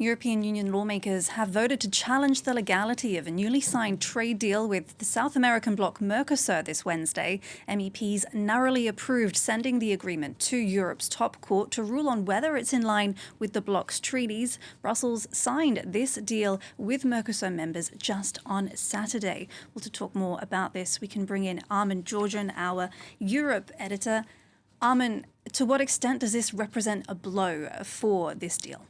European Union lawmakers have voted to challenge the legality of a newly signed trade deal with the South American bloc Mercosur this Wednesday. MEPs narrowly approved sending the agreement to Europe's top court to rule on whether it's in line with the bloc's treaties. Brussels signed this deal with Mercosur members just on Saturday. Well, to talk more about this, we can bring in Armen Georgian, our Europe editor. Armen, to what extent does this represent a blow for this deal?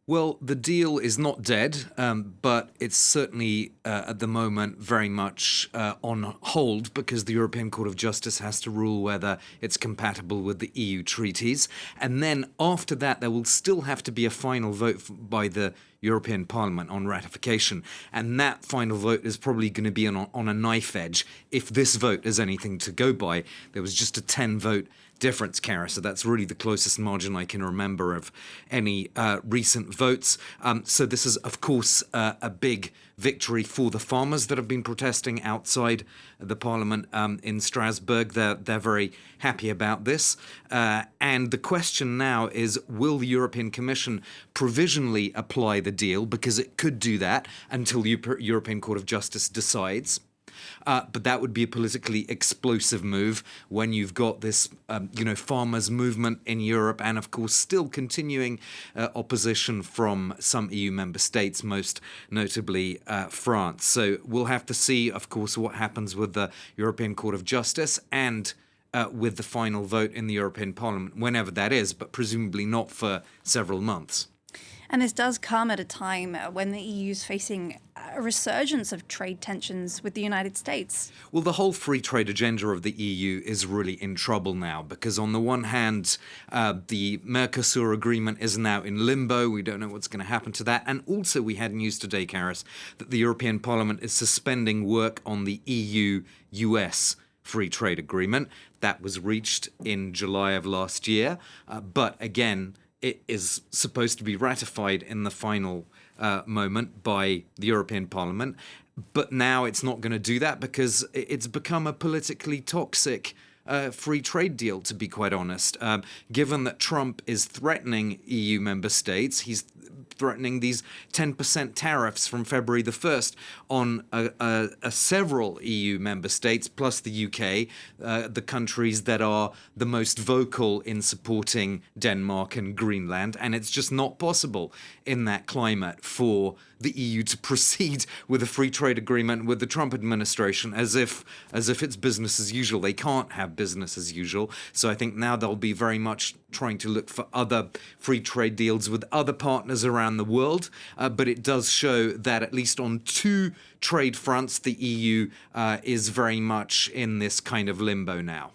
Well, the deal is not dead, but it's certainly at the moment very much on hold because the European Court of Justice has to rule whether it's compatible with the EU treaties. And then after that, there will still have to be a final vote by the European Parliament on ratification. And that final vote is probably going to be on a knife edge if this vote is anything to go by. There was just a 10-vote difference, Kara, so that's really the closest margin I can remember of any recent votes. So this is, of course, a big victory for the farmers that have been protesting outside the Parliament in Strasbourg. They're very happy about this. And the question now is, will the European Commission provisionally apply the deal? Because it could do that until the European Court of Justice decides. But that would be a politically explosive move when you've got this, farmers' movement in Europe and, of course, still continuing opposition from some EU member states, most notably France. So we'll have to see, of course, what happens with the European Court of Justice and with the final vote in the European Parliament, whenever that is, but presumably not for several months. And this does come at a time when the EU is facing a resurgence of trade tensions with the United States. Well, the whole free trade agenda of the EU is really in trouble now because on the one hand, the Mercosur agreement is now in limbo. We don't know what's going to happen to that. And also we had news today, Karis, that the European Parliament is suspending work on the EU-US free trade agreement. That was reached in July of last year. But again, it is supposed to be ratified in the final moment by the European Parliament. But now it's not going to do that because it's become a politically toxic free trade deal, to be quite honest. Given that Trump is threatening EU member states, he's threatening these 10% tariffs from February the 1st on several EU member states, plus the UK, the countries that are the most vocal in supporting Denmark and Greenland. And it's just not possible in that climate for the EU to proceed with a free trade agreement with the Trump administration as if it's business as usual. They can't have business as usual. So I think now they'll be very much trying to look for other free trade deals with other partners around the world. But it does show that at least on two trade fronts, the EU is very much in this kind of limbo now.